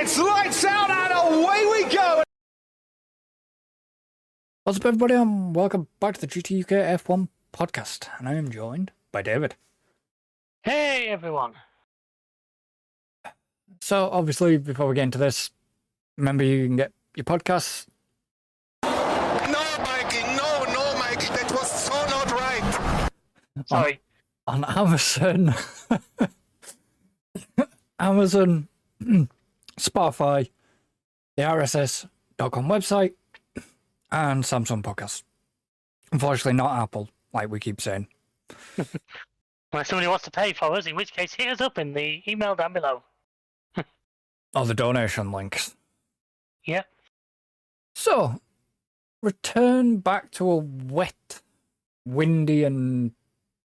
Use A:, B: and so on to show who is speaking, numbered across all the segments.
A: It's lights out and away we go!
B: What's up, everybody, and welcome back to the GT UK F1 podcast. And I am joined by David.
C: Hey, everyone.
B: So, obviously, before we get into this, remember you can get your podcasts.
D: No, Mikey, no, Mikey, that was so not right.
C: Sorry.
B: On Amazon, Amazon, Spotify, the RSS.com website, and Samsung Podcasts. Unfortunately, not Apple, like we keep saying.
C: Unless somebody wants to pay for us, in which case, hit us up in the email down below.
B: Or the donation links.
C: Yep.
B: So, return back to a wet, windy, and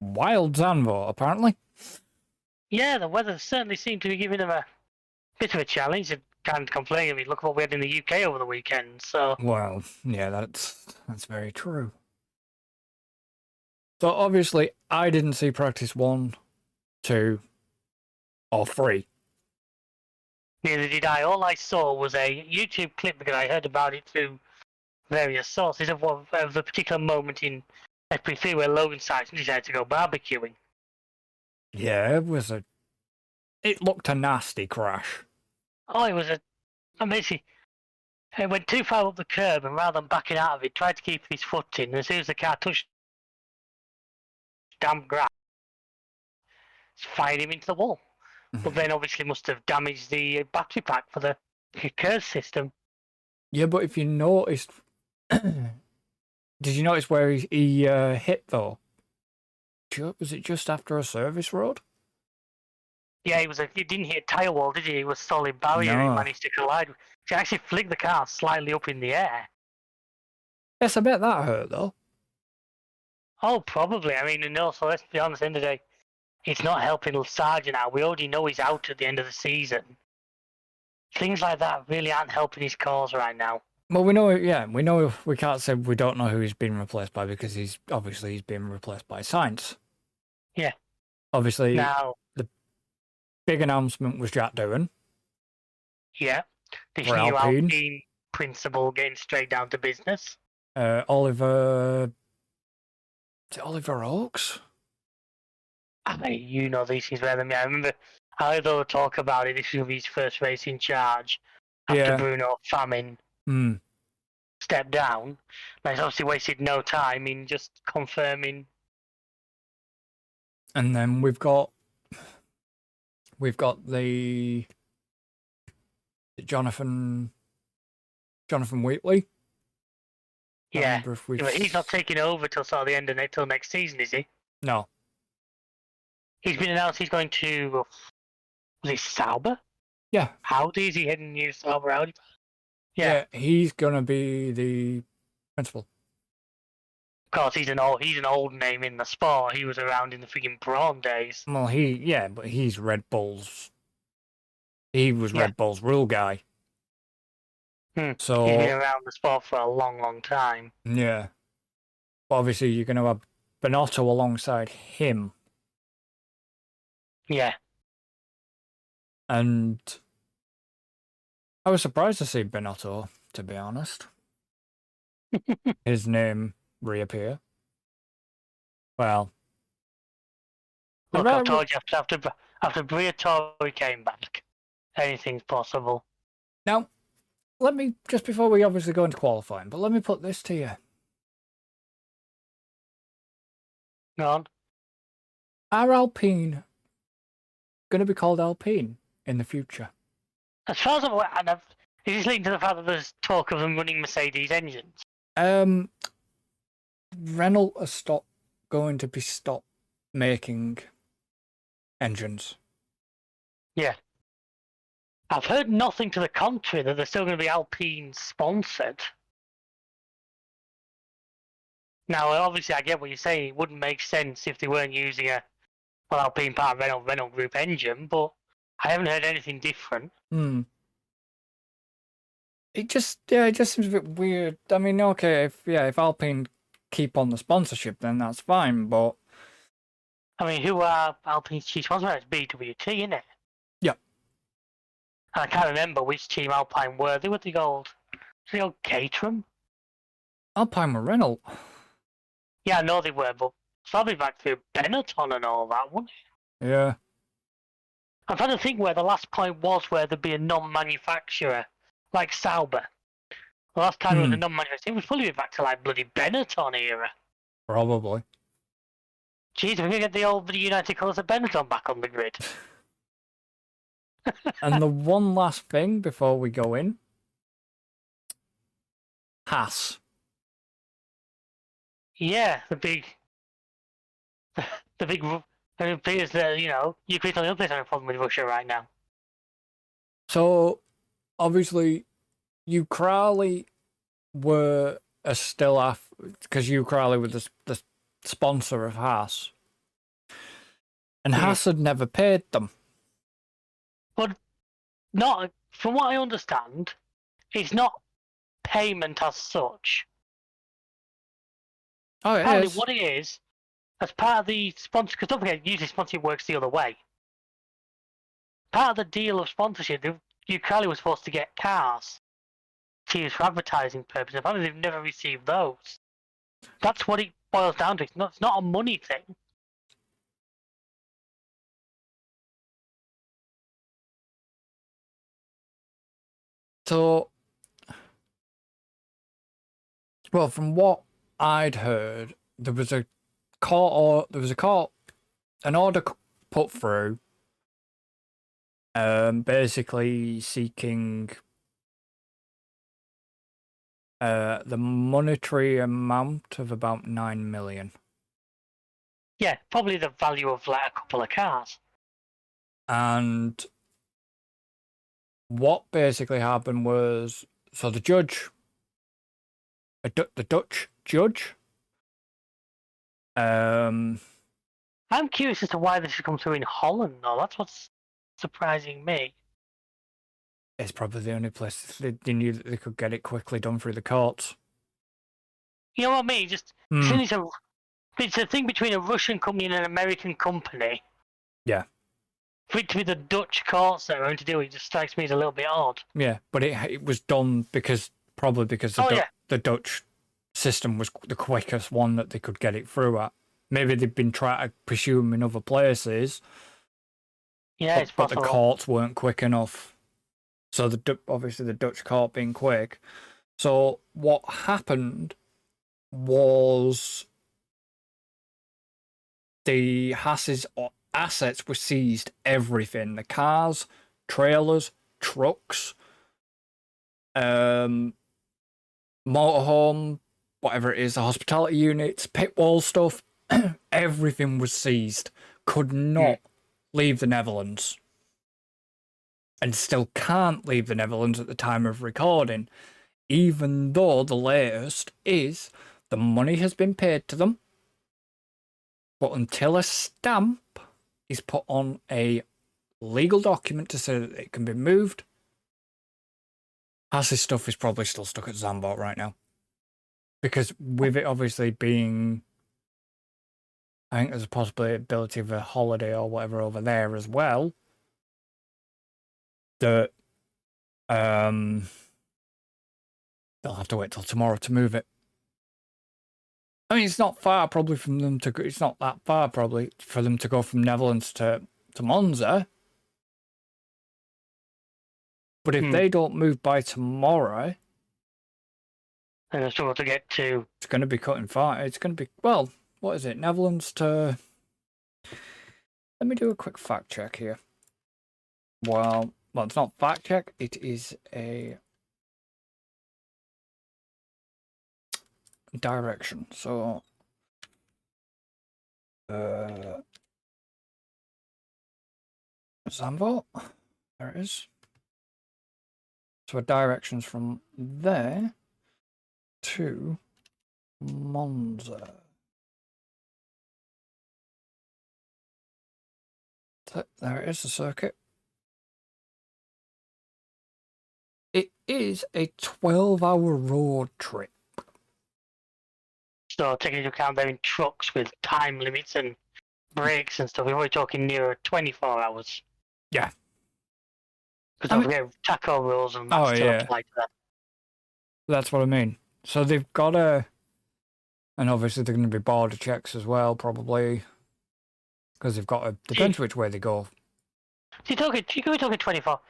B: wild Zandvoort, apparently.
C: Yeah, the weather certainly seemed to be giving them a bit of a challenge. I can't complain. I mean, look what we had in the UK over the weekend. So,
B: Well, yeah, that's very true. So obviously, I didn't see practice 1, 2, or 3.
C: neither did I. All I saw was a YouTube clip because I heard about it through various sources of the particular moment in FP3 where Logan Sargent decided to go barbecuing.
B: Yeah, it looked a nasty crash.
C: Oh, basically, he went too far up the curb, and rather than backing out of it, tried to keep his foot in. And as soon as the car touched damp grass, fired him into the wall. But then obviously must have damaged the battery pack for the curve system.
B: Yeah, but if you noticed, did you notice where he hit though? Was it just after a service road?
C: Yeah, he didn't hit a tyre wall, did he? It was solid barrier.
B: No.
C: He managed to collide. He actually flicked the car slightly up in the air.
B: Yes, I bet that hurt though.
C: Oh, probably. I mean, and also, let's be honest, at the end of the day, it's not helping Sargent out. We already know he's out at the end of the season. Things like that really aren't helping his cause right now.
B: Well, we know we can't say we don't know who he's been replaced by because he's been replaced by Sainz.
C: Yeah.
B: Obviously,
C: Now,
B: big announcement was Jack Doohan.
C: yeah, this
B: For
C: new
B: Alpine.
C: Alpine principal getting straight down to business.
B: Oliver. Is it Oliver Oaks?
C: I mean, you know these things better than me. I remember I heard all the talk about it. This will be his first race in charge after
B: Yeah.
C: Bruno Famin
B: Hmm.
C: stepped down. And he's obviously wasted no time in just confirming.
B: And then we've got the Jonathan Wheatley. I
C: Yeah,
B: wonder if we've...
C: but he's not taking over till sort of the end of till next season, is he?
B: No.
C: He's been announced he's going to. Was it Sauber?
B: Yeah.
C: Audi? Is he heading new Sauber Audi?
B: Yeah, he's gonna be the principal.
C: Of course, he's an old name in the sport. He was around in the freaking Braun days.
B: Well, but he's Red Bull's. He was
C: Yeah.
B: Red Bull's rule guy. So
C: He's been around the sport for a long, long time.
B: yeah, but obviously you're gonna have Binotto alongside him,
C: Yeah.
B: and I was surprised to see Binotto, to be honest. His name reappear. Well,
C: Look,
B: Right,
C: I told you after Briatore came back, anything's possible.
B: now, let me, just before we obviously go into qualifying, but let me put this to you.
C: Go on.
B: Are Alpine going to be called Alpine in the future?
C: As far as I'm aware, and is this linked to the fact that there's talk of them running Mercedes engines?
B: Renault are going to be stopped making engines.
C: Yeah. I've heard nothing to the contrary, that they're still going to be Alpine sponsored. Now, obviously, I get what you're saying. It wouldn't make sense if they weren't using Alpine part of Renault Group engine, but I haven't heard anything different.
B: It just seems a bit weird. I mean, okay, if Alpine keep on the sponsorship, then that's fine, but
C: I mean, who are Alpine's chief sponsor? It's BWT, isn't it?
B: Yeah.
C: I can't remember which team Alpine were. They were the old Caterham.
B: Alpine were Renault.
C: Yeah, I know they were, but probably back through Benetton and all that, wouldn't it?
B: Yeah.
C: I'm trying to think where the last point was where there'd be a non-manufacturer, like Sauber. The last time it was a non-manufacturer, it was probably back to like bloody Benetton era.
B: Probably.
C: Jeez, we're going to get the old United Colours of Benetton back on the grid.
B: And the one last thing before we go in. Haas.
C: Yeah, the big, it appears that, Ukraine's the only place having a problem with Russia right now.
B: So, obviously, Ukrali were still off because Ukrali were the sponsor of Haas. And Haas had never paid them.
C: But not, from what I understand, it's not payment as such.
B: Oh, it
C: Apparently,
B: is.
C: what it is, as part of the sponsor, because don't forget, usually sponsorship works the other way. Part of the deal of sponsorship, Ukrali was supposed to get cars to use for advertising purposes. Apparently, they've never received those. That's what it boils down to. It's not a money thing.
B: So, well, from what I'd heard, there was an order put through, basically seeking the monetary amount of about 9 million.
C: Yeah, probably the value of like a couple of cars.
B: And what basically happened was, so the judge, the Dutch judge,
C: I'm curious as to why this should come through in Holland, though. That's what's surprising me.
B: it's probably the only place they knew that they could get it quickly done through the courts.
C: You know what I mean? Just it's a thing between a Russian company and an American company.
B: Yeah.
C: For it to be the Dutch courts that are going to do it just strikes me as a little bit odd.
B: Yeah, but it was done because the Dutch system was the quickest one that they could get it through at. Maybe they've been trying to pursue them in other places.
C: Yeah, it's
B: but the
C: possible.
B: courts weren't quick enough. So obviously the Dutch court being quick. So what happened was the Haas's assets were seized. Everything: the cars, trailers, trucks, motorhome, whatever it is, the hospitality units, pit wall stuff. Everything was seized. Could not leave the Netherlands. And still can't leave the Netherlands at the time of recording, even though the latest is the money has been paid to them, but until a stamp is put on a legal document to say that it can be moved, Haas's stuff is probably still stuck at Zandvoort right now. Because with it obviously being, I think there's a possibility of a holiday or whatever over there as well, that they'll have to wait till tomorrow to move it. I mean, it's not far probably from them to go. It's not that far probably for them to go from Netherlands to Monza. But if they don't move by tomorrow,
C: And they're still to get to.
B: it's going to be cutting far. It's going to be, well, what is it? Netherlands to. Let me do a quick fact check here. Well, it's not fact check. It is a direction. So, Zandvoort. There it is. So directions from there to Monza. There it is, the circuit. It is a 12-hour road trip.
C: So taking into account they're in trucks with time limits and breaks and stuff, we're talking near 24 hours.
B: Yeah.
C: Because
B: I
C: don't
B: mean-
C: forget taco rules and that
B: Oh,
C: still
B: yeah.
C: apply to them.
B: That's what I mean. So they've got a, and obviously they're going to be border checks as well, probably, because they've got to depends which way they go.
C: So you're talking 24.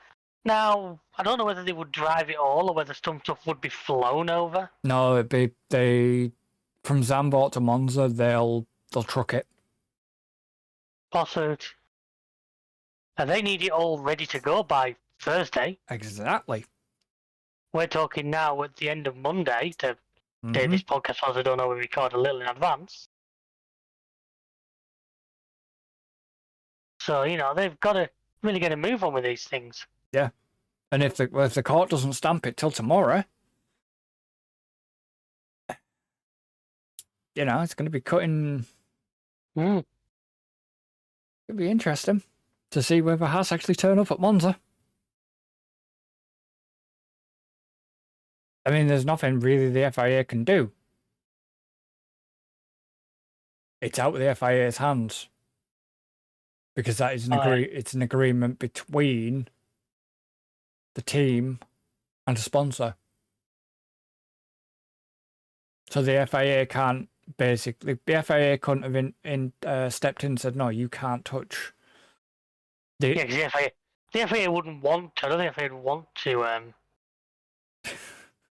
C: Now, I don't know whether they would drive it all or whether some stuff would be flown over.
B: No, it'd be they from Zandvoort to Monza. They'll truck it.
C: Also, and they need it all ready to go by Thursday.
B: Exactly.
C: We're talking now at the end of Monday to day
B: Mhm.
C: this podcast, as I don't know, we record a little in advance. So, they've got to really get a move on with these things.
B: And if the court doesn't stamp it till tomorrow, it's going to be cutting.
C: Mm.
B: It'll be interesting to see whether Haas actually turn up at Monza. I mean, there's nothing really the FIA can do. It's out of the FIA's hands because that is it's an agreement between the team and a sponsor. So the FIA can't basically. The FIA couldn't have stepped in and said, "No, you can't touch."
C: Yeah, because the FIA wouldn't want to. I don't think the FIA would want to.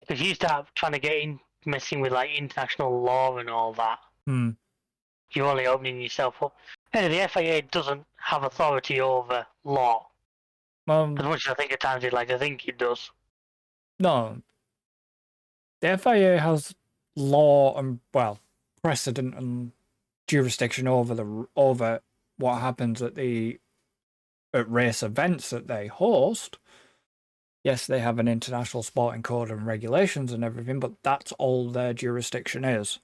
C: Because you start trying to get in, messing with like international law and all that, you're only opening yourself up. Anyway, the FIA doesn't have authority over law.
B: Well,
C: As much as I think at times they'd like to think it does.
B: no. The FIA has law and precedent and jurisdiction over what happens at race events that they host. Yes, they have an international sporting code and regulations and everything, but that's all their jurisdiction is.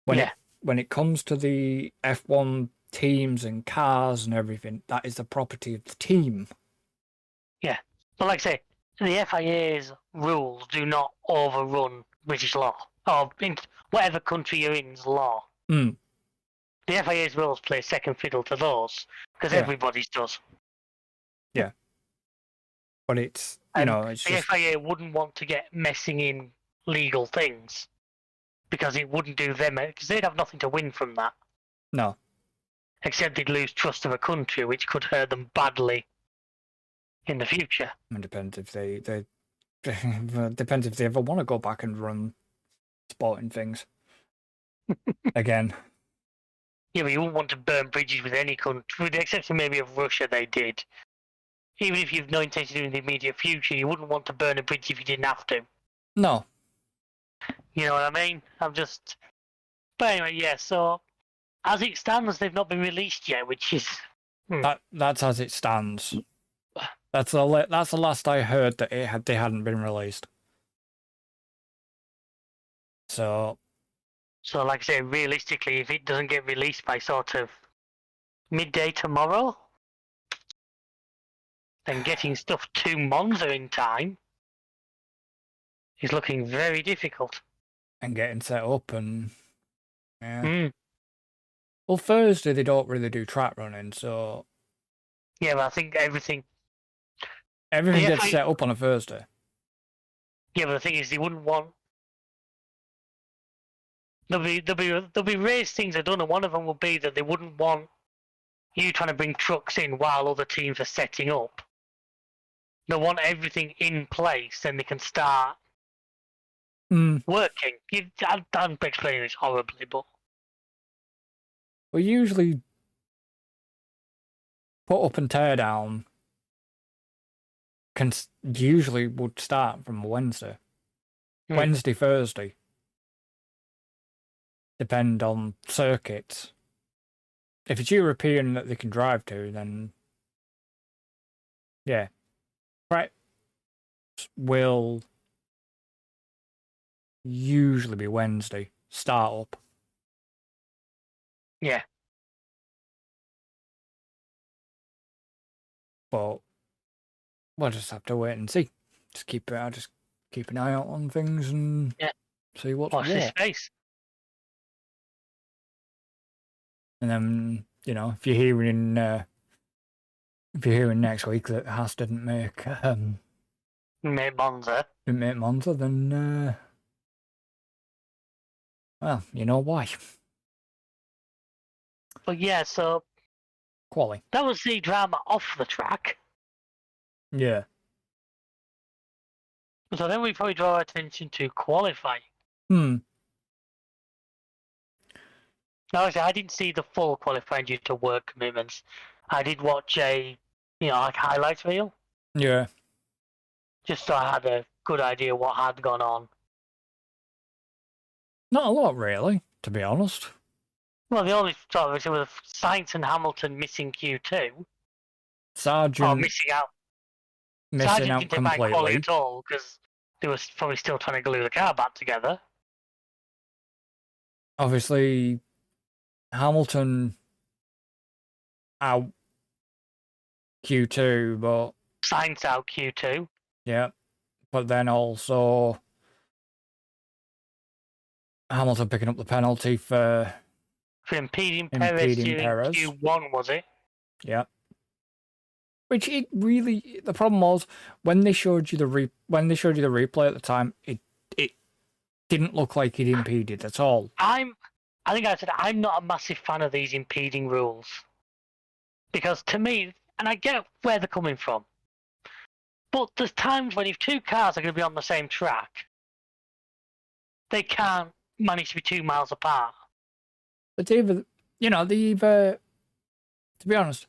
B: When it comes to the F1 teams and cars and everything, that is the property of the team.
C: Yeah. But like I say, the FIA's rules do not overrun British law. Or in whatever country you're in's law.
B: Mm.
C: The FIA's rules play second fiddle to those, because
B: Yeah.
C: everybody's does.
B: But it's, it's
C: The
B: just...
C: FIA wouldn't want to get messing in legal things, because it wouldn't do them, because they'd have nothing to win from that.
B: No.
C: Except they'd lose trust of a country, which could hurt them badly in the future.
B: It depends if they depends if they ever want to go back and run sporting things again.
C: Yeah, but you wouldn't want to burn bridges with any country, with the exception maybe of Russia. They did. Even if you've no intention to do in the immediate future, you wouldn't want to burn a bridge if you didn't have to.
B: No.
C: You know what I mean? But anyway, yeah. So as it stands, they've not been released yet, which is
B: That's as it stands. That's the last I heard that they hadn't been released. So
C: like I say, realistically, if it doesn't get released by sort of midday tomorrow, then getting stuff to Monza in time is looking very difficult.
B: and getting set up and
C: Mm.
B: Well, Thursday they don't really do track running, so
C: Yeah, but I think everything
B: gets set up on a Thursday.
C: Yeah, but the thing is, they wouldn't want. There'll be race things they've done, and one of them will be that they wouldn't want you trying to bring trucks in while other teams are setting up. They want everything in place, then they can start working. I'm explaining this horribly, but
B: We usually put up and tear down usually would start from Wednesday. Wednesday, Thursday. Depend on circuits. If it's European that they can drive to, then yeah. Right. Will usually be Wednesday. Start up.
C: yeah.
B: But we'll just have to wait and see. Just keep an eye out on things and see what's
C: Watch this
B: what.
C: space.
B: And then, if you're hearing If you're hearing next week that Haas didn't make
C: Monza.
B: Monza, then well, you know why.
C: But yeah, so
B: Quali.
C: that was the drama off the track.
B: Yeah.
C: So then we probably draw our attention to qualifying.
B: Hmm.
C: Now, actually, I didn't see the full qualifying due to work commitments. I did watch a, like highlights reel,
B: Yeah.
C: just so I had a good idea what had gone on.
B: Not a lot, really, to be honest.
C: Well, the only sort of it was Sainz and Hamilton missing Q2, or
B: Sargent
C: missing out.
B: missing
C: Sargent
B: out
C: didn't take back quality
B: completely.
C: at all because they were probably still trying to glue the car back together.
B: Obviously, Hamilton out Q2, but
C: Sainz out Q2.
B: yeah. But then also Hamilton picking up the penalty for
C: impeding Perez during
B: Perez.
C: Q1, was it?
B: Yeah. Which it really, the problem was when they showed you the replay at the time, it didn't look like it impeded at all.
C: I think I said I'm not a massive fan of these impeding rules because to me, and I get where they're coming from, but there's times when if two cars are going to be on the same track, they can't manage to be 2 miles apart.
B: But to be honest,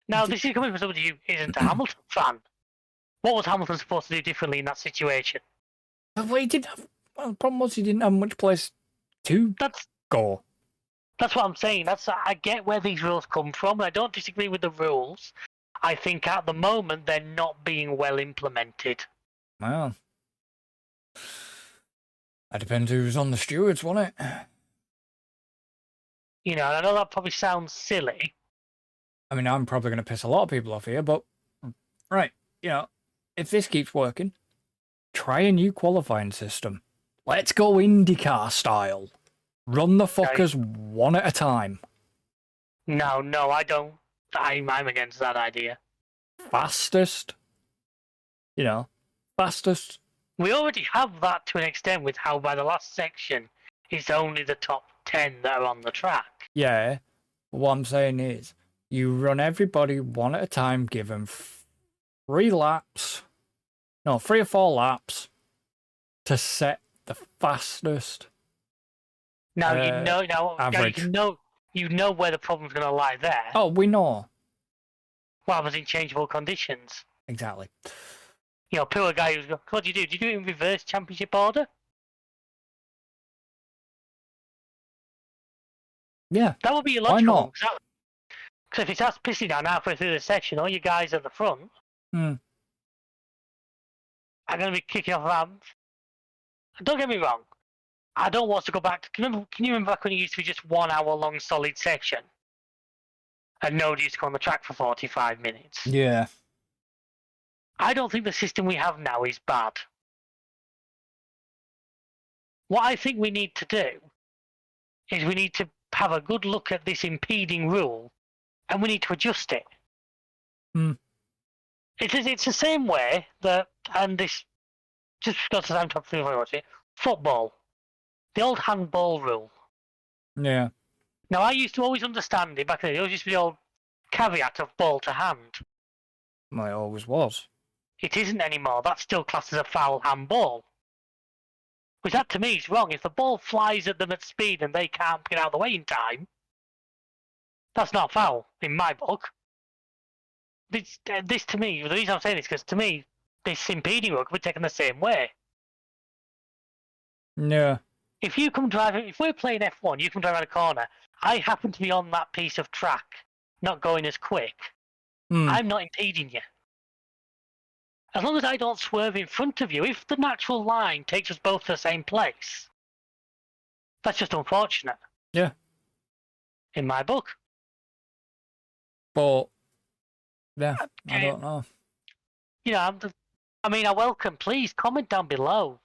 C: Now, this is coming from somebody who isn't a Hamilton fan. What was Hamilton supposed to do differently in that situation?
B: well, he didn't have, well, the problem was he didn't have much place to go.
C: That's what I'm saying. I get where these rules come from, and I don't disagree with the rules. I think at the moment they're not being well implemented.
B: Well, that depends who's on the stewards, won't it?
C: And I know that probably sounds silly.
B: I mean, I'm probably going to piss a lot of people off here, but right, if this keeps working, try a new qualifying system. Let's go IndyCar style. Run the fuckers one at a time.
C: No, I don't. I'm against that idea.
B: Fastest. Fastest.
C: We already have that to an extent with how by the last section, it's only the top 10 that are on the track.
B: Yeah. What I'm saying is, you run everybody one at a time, give them 3 or 4 laps to set the fastest.
C: Now
B: average.
C: you know where the problem's going to lie there.
B: Oh, we know.
C: What happens in changeable conditions?
B: Exactly.
C: Poor guy who's going, what do you do? Do you do it in reverse championship order?
B: Yeah.
C: That would be illogical. Why not? Because if it starts pissing down halfway through the section, all you guys at the front are going to be kicking off ramps. Don't get me wrong. I don't want to go back. Can you remember back when it used to be just 1 hour long solid section? And nobody used to go on the track for 45 minutes.
B: Yeah.
C: I don't think the system we have now is bad. What I think we need to do is we need to have a good look at this impeding rule and we need to adjust it. It's the same way that, and this just got to the top thing I watch it, football. The old handball rule.
B: Yeah.
C: Now, I used to always understand it back then. It always used to be the old caveat of ball to hand.
B: Well, it always was.
C: It isn't anymore. That's still classed as a foul handball. Which that to me is wrong. If the ball flies at them at speed and they can't get out of the way in time, that's not foul in my book. This to me, the reason I'm saying this is because to me, this impeding rule could be taken the same way.
B: Yeah.
C: If you come driving, if we're playing F1, you come driving around a corner, I happen to be on that piece of track, not going as quick, I'm not impeding you. As long as I don't swerve in front of you, if the natural line takes us both to the same place, that's just unfortunate.
B: Yeah.
C: In my book.
B: But, yeah, I don't know.
C: I welcome, please comment down below.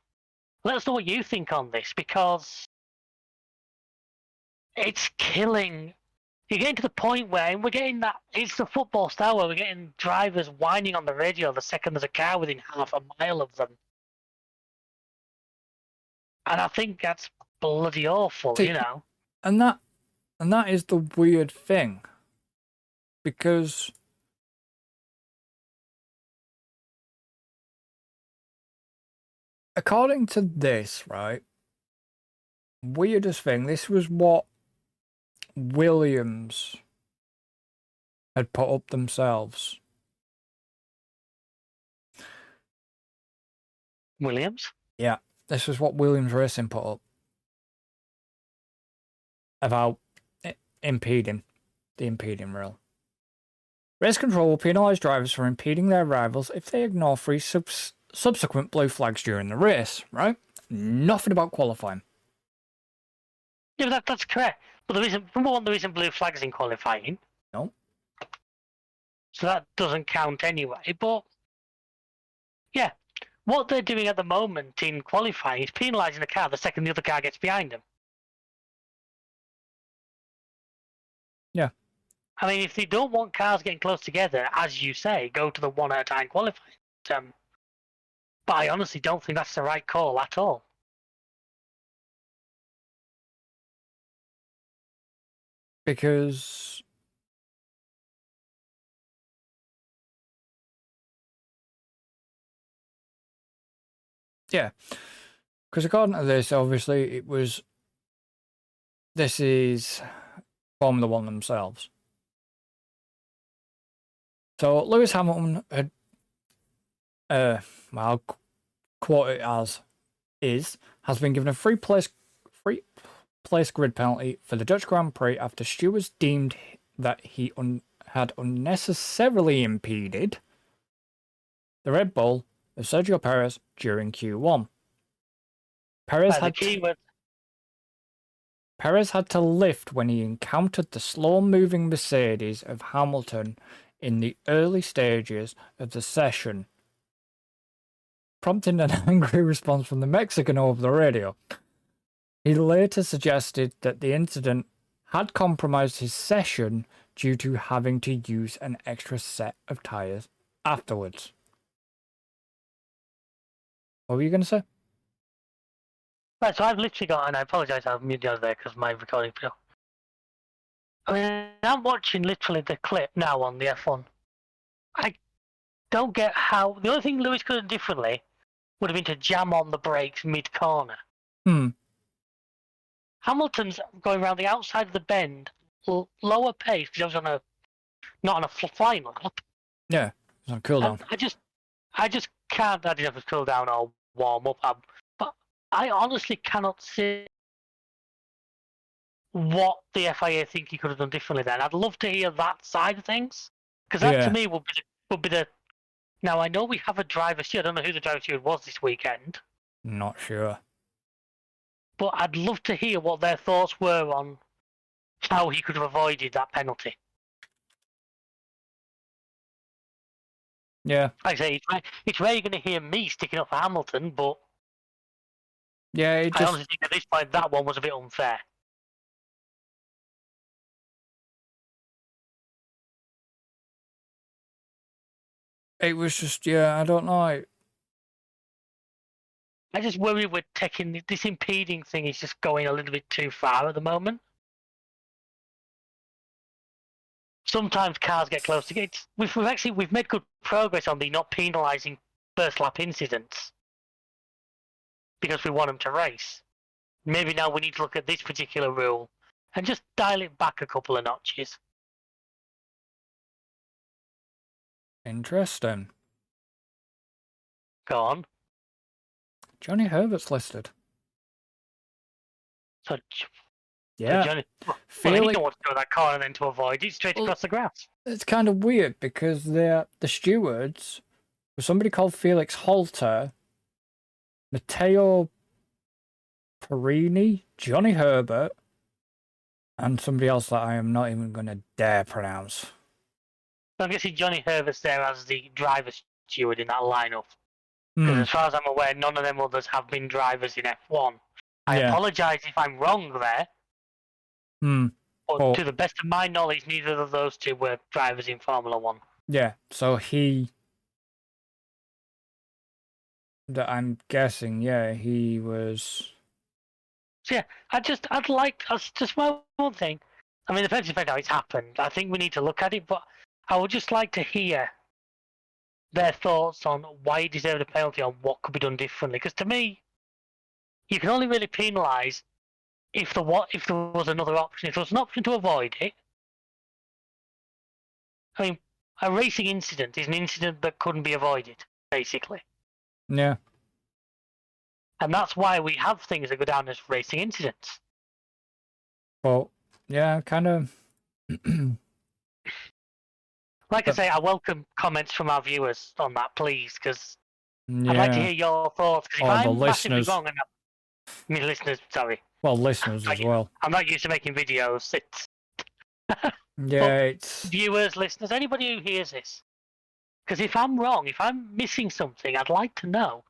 C: Let us know what you think on this, because it's killing you're getting to the point where we're getting that. It's the football style where we're getting drivers whining on the radio the second there's a car within half a mile of them. And I think that's bloody awful,
B: See,
C: you know.
B: And that is the weird thing. Because according to this, right? Weirdest thing, this was what Williams had put up themselves.
C: Williams?
B: Yeah, this was what Williams Racing put up about impeding, the impeding rule. Race control will penalise drivers for impeding their rivals if they ignore 3 subsequent blue flags during the race, right? Nothing about qualifying.
C: Yeah, but that's correct. But there isn't, number one, there isn't blue flags in qualifying.
B: No.
C: So that doesn't count anyway. But, yeah, what they're doing at the moment in qualifying is penalising the car the second the other car gets behind them.
B: Yeah.
C: I mean, if they don't want cars getting close together, as you say, go to the one at a time qualifying. But I honestly don't think that's the right call at all.
B: Because yeah, because according to this, obviously this is Formula One themselves. So Lewis Hamilton had, I'll quote it as is, has been given a free place grid penalty for the Dutch Grand Prix after stewards deemed that he had unnecessarily impeded the Red Bull of Sergio Perez during Q1. Perez had to lift when he encountered the slow-moving Mercedes of Hamilton in the early stages of the session, prompting an angry response from the Mexican over the radio. He later suggested that the incident had compromised his session due to having to use an extra set of tyres afterwards. What were you going to say?
C: Right, so I've literally got, and I apologise, I've muted the other there because my recording failed. I mean, I'm watching literally the clip now on the F1. I don't get how. The only thing Lewis could have done differently would have been to jam on the brakes mid-corner. Hamilton's going around the outside of the bend, lower pace, because I was not on a flying lap.
B: Yeah, it's on cooldown.
C: I just can't. I didn't have to cool down or warm up. But I honestly cannot see what the FIA think he could have done differently. Then I'd love to hear that side of things, because that to me would be the. Now I know we have a driver steward. I don't know who the driver steward was this weekend.
B: Not sure.
C: But I'd love to hear what their thoughts were on how he could have avoided that penalty.
B: Yeah.
C: Like I say, it's rare you're going to hear me sticking up for Hamilton, but
B: yeah,
C: I honestly think at this point that one was a bit unfair.
B: It was just, I don't know.
C: I just worry we're taking this impeding thing is just going a little bit too far at the moment. Sometimes cars get close to it. We've made good progress on the not penalising first lap incidents because we want them to race. Maybe now we need to look at this particular rule and just dial it back a couple of notches.
B: Interesting.
C: Go on.
B: Johnny Herbert's listed.
C: So,
B: yeah.
C: Johnny, he don't want to go that corner and then to avoid it straight across the grass.
B: It's kind of weird because the stewards were somebody called Felix Holter, Matteo Perini, Johnny Herbert, and somebody else that I am not even going to dare pronounce.
C: I'm guessing Johnny Herbert's there as the driver steward in that lineup. Because as far as I'm aware, none of them others have been drivers in F1. I apologise if I'm wrong there. But
B: Oh.
C: to the best of my knowledge, neither of those two were drivers in Formula One.
B: Yeah, so I'm guessing, yeah, he was.
C: So yeah, that's just my one thing. I mean, the penalty effect, how it's happened. I think we need to look at it, but I would just like to hear their thoughts on why he deserved a penalty, on what could be done differently. Because to me, you can only really penalise if there was another option. If there was an option to avoid it. I mean, a racing incident is an incident that couldn't be avoided, basically.
B: Yeah.
C: And that's why we have things that go down as racing incidents.
B: Well, yeah, kind of.
C: Like I say, I welcome comments from our viewers on that, please, because
B: Yeah.
C: I'd like to hear your thoughts. Because if
B: Or the
C: I'm massively
B: listeners.
C: wrong, I mean, listeners, sorry,
B: Well, listeners as well.
C: I'm not used to making videos. It's
B: Yeah, it's.
C: viewers, listeners, anybody who hears this. Because if I'm wrong, if I'm missing something, I'd like to know.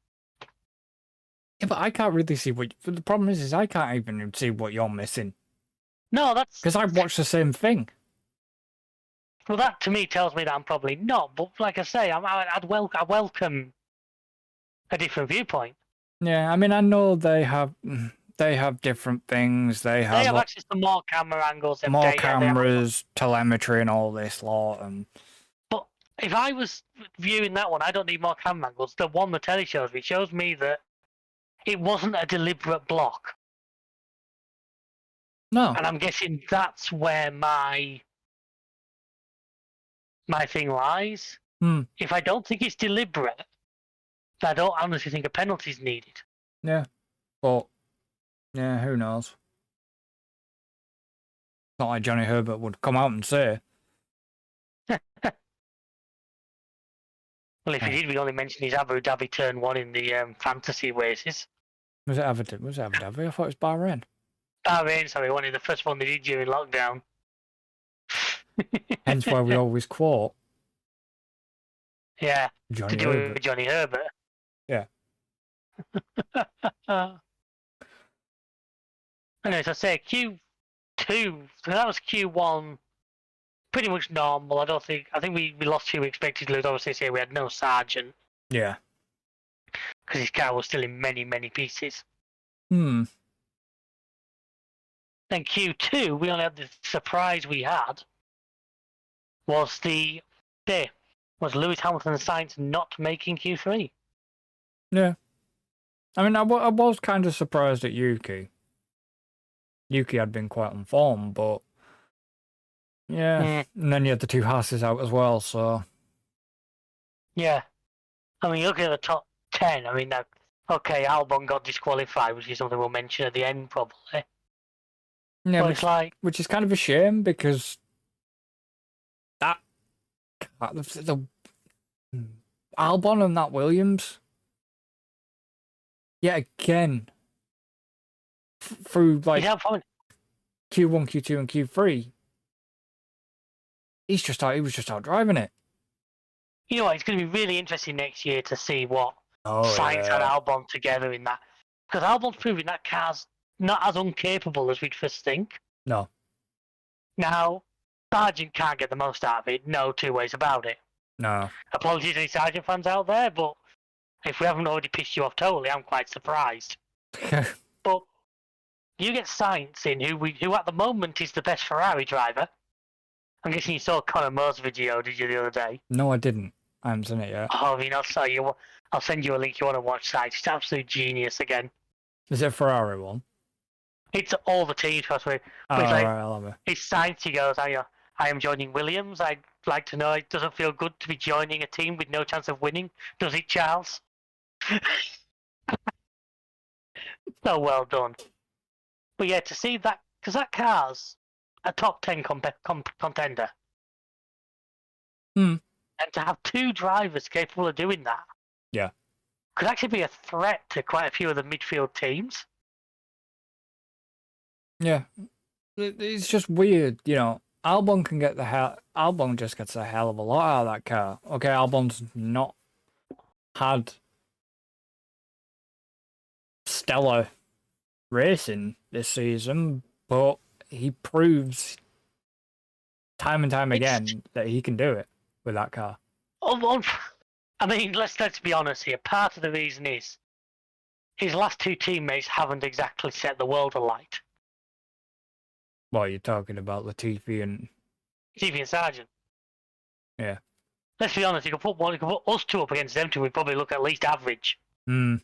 B: Yeah, but I can't really see what. The problem is I can't even see what you're missing.
C: No, that's
B: Because I've watched the same thing.
C: well. That to me tells me that I'm probably not. But like I say, I welcome a different viewpoint.
B: Yeah, I mean, I know they have different things. They
C: They
B: have
C: have access to more camera angles, and
B: more
C: data,
B: cameras, telemetry, and all this lot. And
C: But if I was viewing that one, I don't need more camera angles. The one the telly shows me shows me that it wasn't a deliberate block.
B: no,
C: And I'm guessing that's where my thing lies.
B: Hmm.
C: If I don't think it's deliberate, I don't honestly think a penalty's needed.
B: yeah, but yeah, who knows? Not like Johnny Herbert would come out and say.
C: Well, if he did, we only mentioned his Abu Dhabi turn one in the fantasy races.
B: Was it Abu Dhabi? I thought it was Bahrain.
C: Bahrain, sorry, one of the first one they did during lockdown.
B: Hence why we always quote
C: Yeah,
B: Johnny
C: to do it
B: Herbert.
C: with Johnny Herbert.
B: Yeah.
C: Anyways, I say Q2, so that was Q1, pretty much normal. I think we lost who we expected to lose. Obviously, this year we had no Sargent
B: Yeah.
C: because his car was still in many, many pieces.
B: Hmm.
C: Then Q2, we only had the surprise we had was Lewis Hamilton and Sainz not making Q3.
B: Yeah. I mean, I was kind of surprised at Yuki. Yuki had been quite on form, but yeah. And then you had the two Hasses out as well, so.
C: Yeah. I mean, you look at the top 10, I mean, okay, Albon got disqualified, which is something we'll mention at the end, probably.
B: Yeah,
C: But it's like,
B: which is kind of a shame because that the Albon and that Williams, yet again, through like
C: yeah, fine.
B: Q1, Q2, and Q3, he was just out driving it.
C: You know what? It's going to be really interesting next year to see what
B: Oh,
C: Sainz and Albon together in that, because Albon's proving that car's not as incapable as we'd first think.
B: No.
C: Now, Sargent can't get the most out of it. No two ways about it.
B: No.
C: Apologies to any Sargent fans out there, but if we haven't already pissed you off totally, I'm quite surprised. But you get Sainz in, who at the moment is the best Ferrari driver. I'm guessing you saw Conor Moore's video, did you, the other day?
B: No, I didn't. I haven't seen it yet.
C: Oh, I mean, I'll send you a link. You want to watch Sainz? It's absolute genius again.
B: Is it a Ferrari one?
C: It's all the teams, trust me.
B: Oh,
C: It's like,
B: right, I'll have it.
C: it's Sainz. He goes, I am joining Williams. I'd like to know, it doesn't feel good to be joining a team with no chance of winning, does it, Charles? So well done. But yeah, to see that, because that car's a top 10 contender.
B: Hmm.
C: And to have two drivers capable of doing that,
B: Yeah.
C: could actually be a threat to quite a few of the midfield teams.
B: Yeah. It's just weird, you know. Albon just gets a hell of a lot out of that car. Okay, Albon's not had stellar racing this season, but he proves time and time
C: It's-
B: again that he can do it with that car.
C: I mean, let's be honest here. Part of the reason is his last two teammates haven't exactly set the world alight.
B: What are you talking about, Latifi and
C: Stevie and Sargent.
B: yeah?
C: Let's be honest. You could put us two up against them two. We'd probably look at least average.
B: Hmm.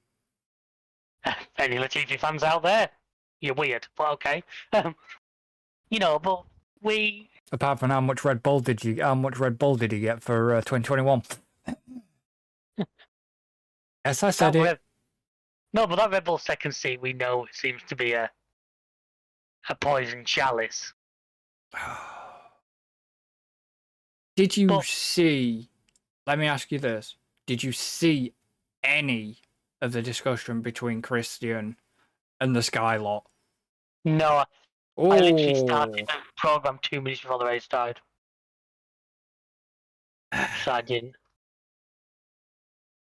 C: Any Latifi fans out there? You're weird, but okay. But we.
B: Apart from how much Red Bull did he get for 2021? Yes, I said it.
C: No, but that Red Bull second seat, we know it seems to be a poison chalice.
B: Did you
C: But-
B: see? Let me ask you this: did you see any of the discussion between Christian and the Sky lot?
C: No,
B: Oh,
C: I literally started the program 2 minutes before the race started. So I didn't.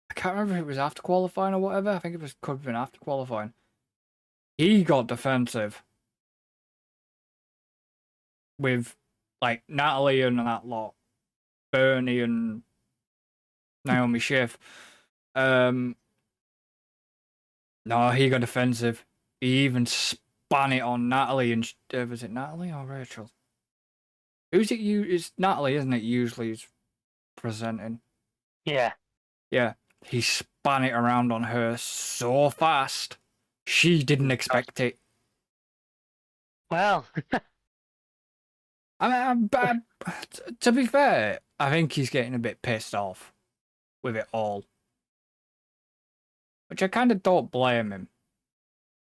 B: I can't remember if it was after qualifying or whatever. I think it could have been after qualifying. He got defensive with like Natalie and that lot, Bernie and Naomi Schiff. No, he got defensive. He even span it on Natalie and was it Natalie or Rachel? Who's it? It's Natalie, isn't it? Usually is presenting.
C: Yeah.
B: Yeah, he span it around on her so fast. She didn't expect it.
C: Well,
B: To be fair, I think he's getting a bit pissed off with it all. Which I kind of don't blame him.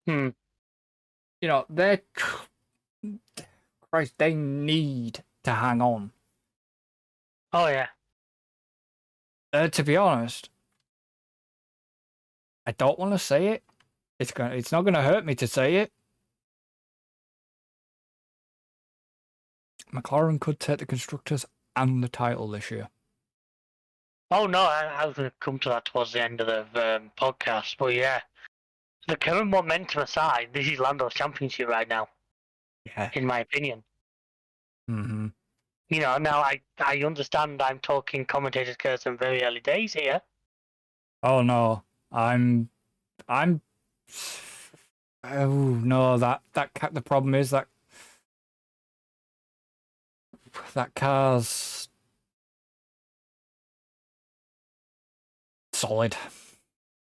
B: You know, Christ, they need to hang on.
C: oh yeah.
B: To be honest, I don't want to say it. It's not going to hurt me to say it. McLaren could take the constructors and the title this year.
C: Oh no, I was going to come to that towards the end of the podcast, but yeah, the current momentum aside, this is Lando's championship right now,
B: Yeah.
C: in my opinion.
B: Mm-hmm.
C: Now I understand I'm talking commentators curse in very early days here.
B: Oh no, I'm. Oh no, the problem is that car's solid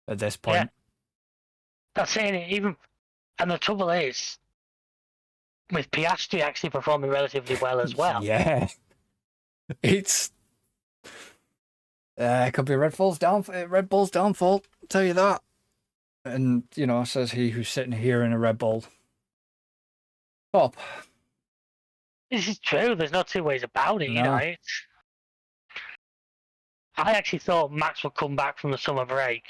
B: at this point.
C: Yeah. That's saying it even, and the trouble is, with Piastri actually performing relatively well as well.
B: Yeah, it's. It could be Red Bull's downfall. I'll tell you that. And says he who's sitting here in a Red Bull. Top.
C: This is true. There's no two ways about it.
B: No.
C: I actually thought Max would come back from the summer break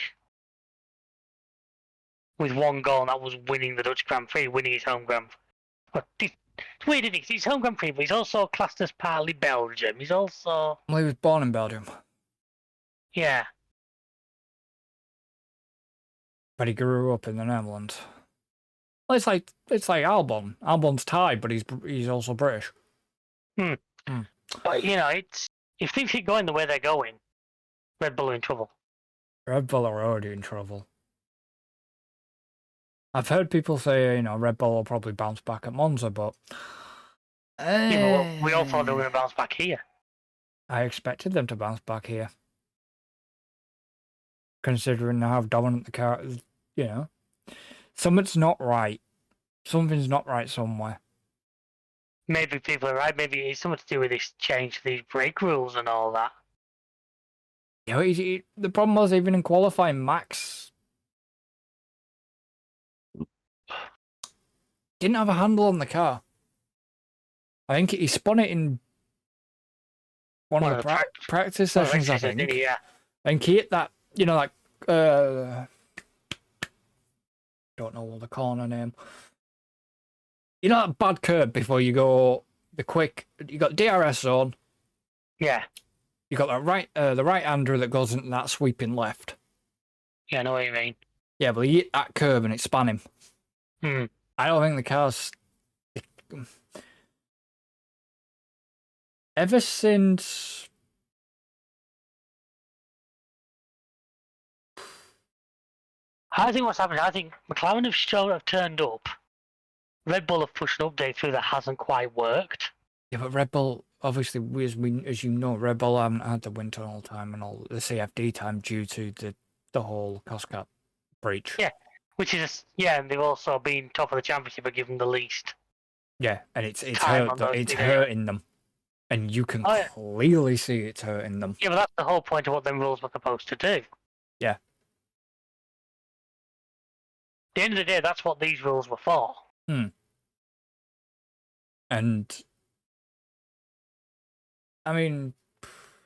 C: with one goal, and that was winning the Dutch Grand Prix, winning his home Grand Prix. But it's weird, isn't it? 'Cause he's home Grand Prix, but he's also classed as partly Belgium. He's also...
B: Well, he was born in Belgium,
C: Yeah.
B: but he grew up in the Netherlands. Well, it's like Albon. Albon's Thai, but he's also British.
C: But, it's... If things keep going the way they're going, Red Bull are in trouble.
B: Red Bull are already in trouble. I've heard people say, Red Bull will probably bounce back at Monza, but...
C: Yeah, but we all thought they were going to bounce back here.
B: I expected them to bounce back here. Considering how dominant the car is, Something's not right. Something's not right somewhere.
C: Maybe people are right. Maybe it's something to do with this change to these brake rules and all that.
B: The problem was, even in qualifying, Max didn't have a handle on the car. I think he spun it in one of the practice sessions, I think.
C: Yeah.
B: And he hit that, don't know what the corner name. That bad curb before you go the quick. You got DRS zone.
C: Yeah.
B: You got the right-hander that goes into that sweeping left.
C: Yeah, I know what you mean.
B: Yeah, but he hit that curb and it span him. I don't think the car's. ever since
C: I think what's happened, I think McLaren have turned up. Red Bull have pushed an update through that hasn't quite worked.
B: yeah, but Red Bull obviously, as you know, Red Bull haven't had the wind tunnel time and all the CFD time due to the whole cost cap breach.
C: Yeah, which is and they've also been top of the championship but given the least.
B: Yeah, and it's
C: Time on those
B: it's
C: videos.
B: hurting them, and you can
C: Oh, yeah.
B: clearly see it's hurting them.
C: Yeah, but that's the whole point of what them rules were supposed to do.
B: Yeah.
C: At the end of the day, that's what these rules were for.
B: And I mean,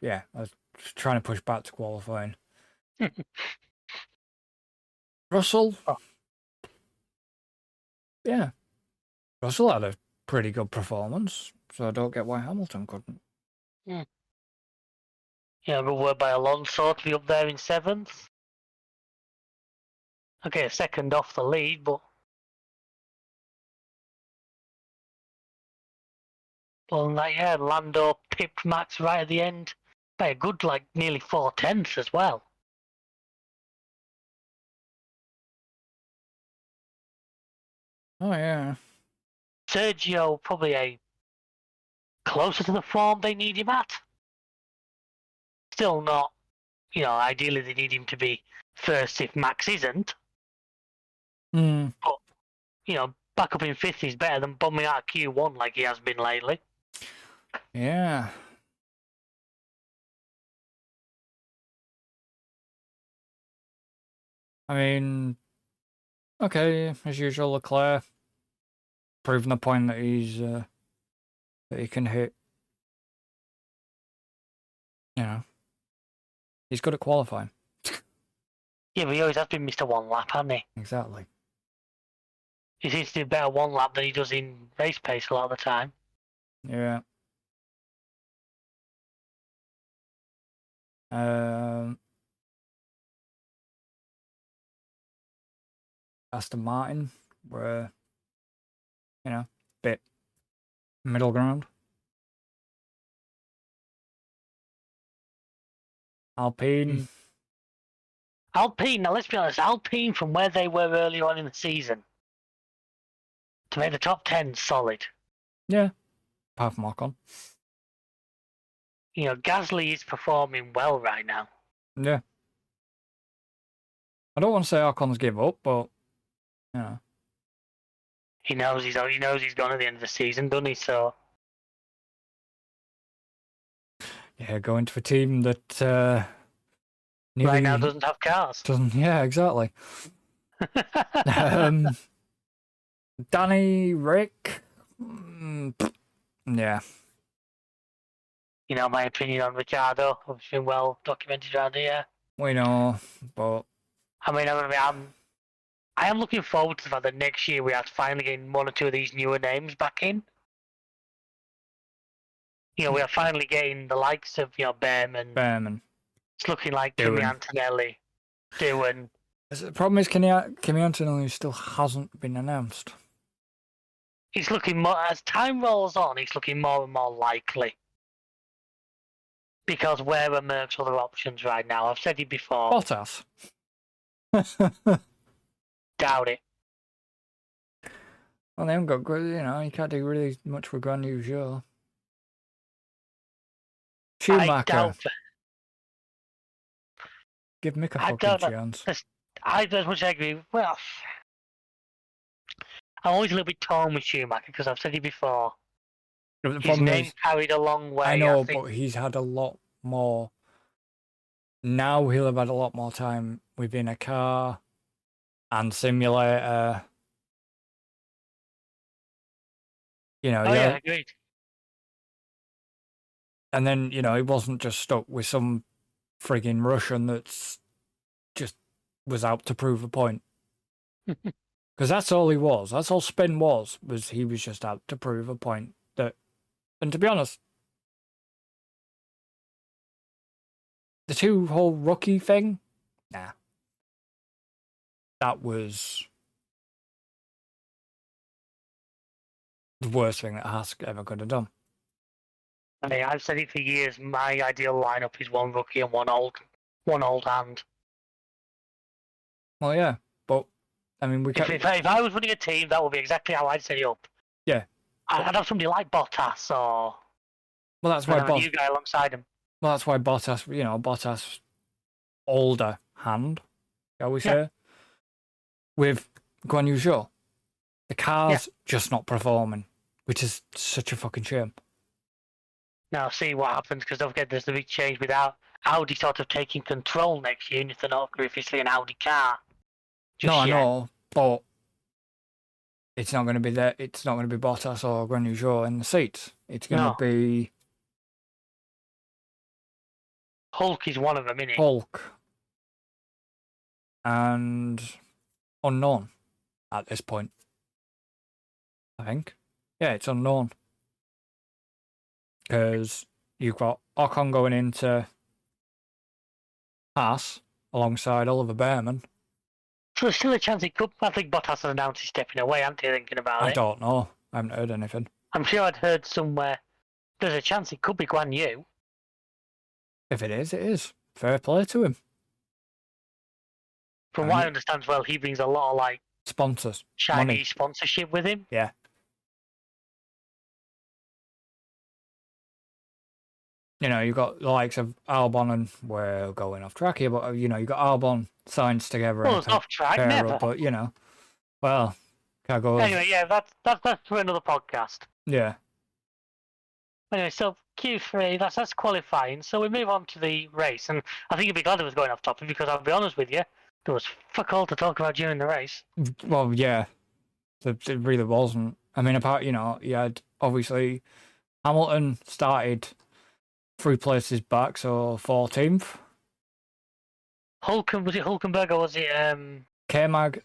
B: yeah, I was trying to push back to qualifying. Russell,
C: Oh.
B: yeah, Russell had a pretty good performance, so I don't get why Hamilton couldn't.
C: Yeah, good word by Alonso to be up there in 7th. Okay, second off the lead, but Lando pipped Max right at the end by a good, nearly 4/10 as well.
B: Oh yeah,
C: Sergio probably closer to the form they need him at. Still not, ideally they need him to be first if Max isn't. But, back up in 5th is better than bombing out of Q1 like he has been lately.
B: yeah. I mean, okay, as usual, Leclerc proving the point that that he can hit. He's good at qualifying.
C: Yeah, but he always has been Mr. One Lap, hasn't he?
B: Exactly.
C: He seems to do better 1 lap than he does in race pace a lot of the time.
B: Yeah. Aston Martin were, bit middle ground. Alpine.
C: Alpine, now let's be honest, Alpine from where they were earlier on in the season to make the top 10 solid.
B: Yeah. Apart from Ocon.
C: Gasly is performing well right now.
B: Yeah. I don't want to say Ocon's give up, but
C: He knows he's gone at the end of the season, doesn't he? So
B: yeah, going to a team that
C: right now doesn't have cars.
B: doesn't. Yeah, exactly. Danny Rick. Yeah.
C: My opinion on Ricciardo, I've been well documented around here.
B: We know, but
C: I mean, I am looking forward to the fact that next year we are finally getting 1 or 2 of these newer names back in. We are finally getting the likes of
B: Behrman.
C: It's looking like Kimi Antonelli, Doohan.
B: The problem is Kimi Antonelli still hasn't been announced.
C: He's looking more as time rolls on. He's looking more and more likely. Because where are Merck's other options right now? I've said it before.
B: Bottas.
C: Doubt it.
B: Well, they haven't got good. You can't do really much with Grand New Show. Schumacher. Give Mick a fucking chance.
C: As much as I agree. Well, I'm always a little bit torn with Schumacher because I've said it before. His name carried a long way.
B: I know, but he's had a lot more. Now he'll have had a lot more time within a car and simulator.
C: Yeah, agreed.
B: And then, he wasn't just stuck with some frigging Russian that's just was out to prove a point. Because that's all he was. That's all Spin was he was just out to prove a point. And to be honest, the whole rookie thing, nah. That was the worst thing that Haas ever could have done.
C: I mean, I've said it for years. My ideal lineup is one rookie and one old hand.
B: Well, yeah, but I mean,
C: If I was running a team, that would be exactly how I'd set it up.
B: Yeah.
C: I'd have somebody like Bottas or
B: well, that's why
C: a new guy alongside him.
B: Well, that's why Bottas, older hand, shall we say, with Guan Yu Zhou, the car's just not performing, which is such a fucking shame.
C: Now, see what happens, because don't forget there's the big change without Audi sort of taking control next year, and if they're not officially an Audi car.
B: I know, but it's not going to be there. It's not going to be Bottas or Guan Yu Zhou in the seats. It's going to be
C: Hulk is one of them, isn't it?
B: Hulk and unknown at this point. I think. Yeah, it's unknown. Because you've got Ocon going into Haas alongside Oliver Behrman.
C: So there's still a chance he could. I think Bottas has announced he's stepping away, aren't you, thinking about it?
B: I don't know. I haven't heard anything.
C: I'm sure I'd heard somewhere there's a chance it could be Guan Yu.
B: If it is, it is. Fair play to him.
C: From what I understand as well, he brings a lot of like
B: sponsors,
C: Chinese
B: money.
C: Sponsorship with him.
B: Yeah. You know, you've got the likes of Albon, and we're going off track here, but you know, you've got Albon signs together.
C: Well, it's off track, never.
B: But you know, well, can't go.
C: Anyway, yeah, that's for another podcast.
B: Yeah.
C: Anyway, so Q3, that's qualifying. So we move on to the race, and I think you'd be glad it was going off topic because I'll be honest with you, there was fuck all to talk about during the race.
B: Well, yeah, it really wasn't. I mean, apart, you know, you had obviously Hamilton started 3 places back, so 14th.
C: Was it Hulkenberg or was it
B: K-Mag?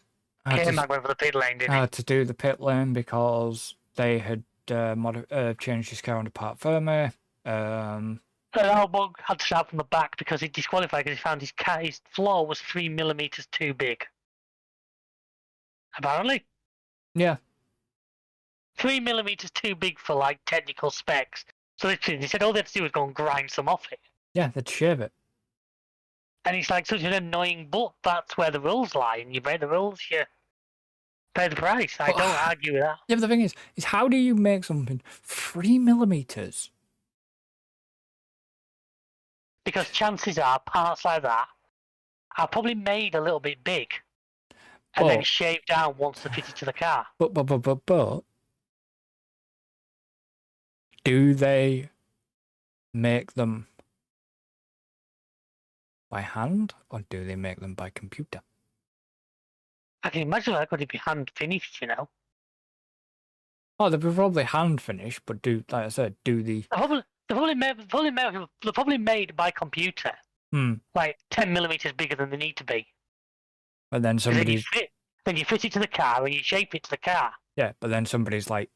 C: K-Mag went for the pit lane, didn't he?
B: Had to do the pit lane because they had changed his car under Pat Ferme.
C: Albon had to start from the back because he disqualified because he found his floor was 3 millimeters too big. Apparently.
B: Yeah.
C: 3 millimeters too big for like technical specs. So they said all they had to do was go and grind some off it.
B: Yeah, they'd shave it.
C: And it's like such an annoying, but that's where the rules lie. And you break the rules, you pay the price. I don't argue with that.
B: Yeah, but the thing is how do you make something 3 millimeters?
C: Because chances are parts like that are probably made a little bit big and then shaved down once they're fitted to the car.
B: But do they make them by hand or do they make them by computer?
C: I can imagine that could be hand finished, you know.
B: Oh, they'll be probably hand finished, but like I said, do the...
C: They're probably made by computer. Like 10 millimeters bigger than they need to be.
B: But then somebody's...
C: Then you fit it to the car and you shape it to the car.
B: Yeah, but then somebody's like...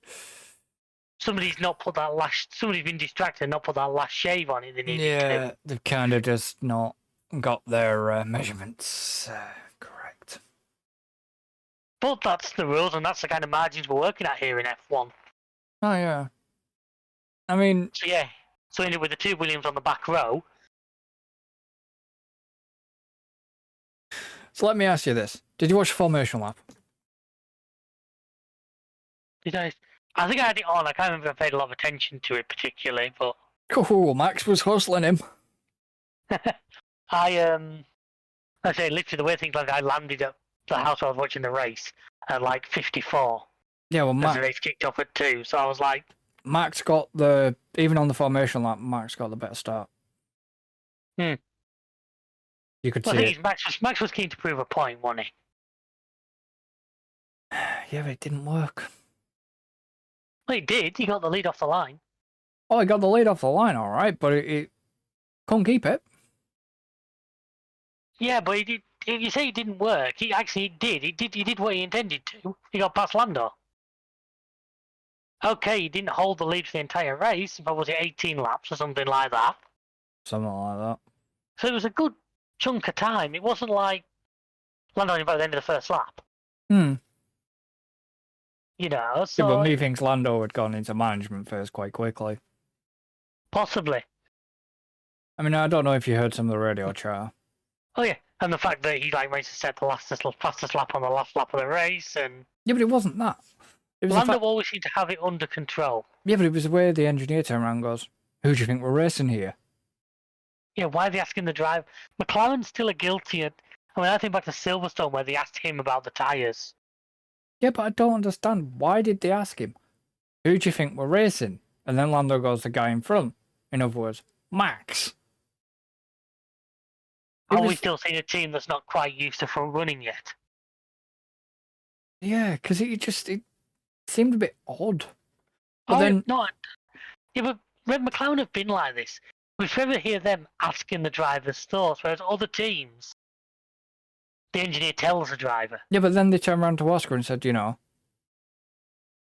C: Somebody's been distracted and not put that last shave on it they needed to.
B: Yeah, they've kind of just not got their measurements correct.
C: But that's the rules and that's the kind of margins we're working at here in F1.
B: Oh, yeah. I mean...
C: So, yeah. So, with the 2 Williams on the back row...
B: So let me ask you this. Did you watch the formation lap?
C: Did I? I think I had it on. I can't remember if I paid a lot of attention to it particularly, but...
B: Cool, Max was hustling him.
C: I say literally the way things like I landed at the house where I was watching the race at like 54.
B: Yeah, well,
C: Max... the race kicked off at 2, so I was like...
B: Max got even on the formation lap, Max got the better start. You could see it.
C: Max was keen to prove a point, wasn't he?
B: Yeah, but it didn't work.
C: Well, he did. He got the lead off the line.
B: Oh, he got the lead off the line, all right, but it couldn't keep it.
C: Yeah, but he did. If you say it didn't work, he did. He did what he intended to. He got past Lando. Okay, he didn't hold the lead for the entire race, but was it 18 laps or something like that?
B: Something like that.
C: So it was a good chunk of time. It wasn't like Lando by the end of the first lap. You know, so...
B: Yeah, but me thinks Lando had gone into management first quite quickly.
C: Possibly.
B: I mean, I don't know if you heard some of the radio chat.
C: Oh yeah, and the fact that he like managed to set the fastest lap on the last lap of the race, and
B: Yeah, but it wasn't that. It was the
C: Lando
B: fact.
C: always seemed to have it under control.
B: Yeah, but it was the way the engineer turned around and goes, "Who do you think we're racing here?"
C: Yeah, why are they asking the driver? McLaren still are guilty. I think back to Silverstone where they asked him about the tyres.
B: Yeah, but I don't understand. Why did they ask him? Who do you think we're racing? And then Lando goes, the guy in front. In other words, Max. It
C: Are we
B: was-
C: still seeing a team that's not quite used to front running yet?
B: Yeah, because it seemed a bit odd. But then,
C: no, yeah, but Red McLaren have been like this. We never hear them asking the driver's thoughts, whereas other teams, the engineer tells the driver.
B: yeah, but then they turned around to Oscar and said,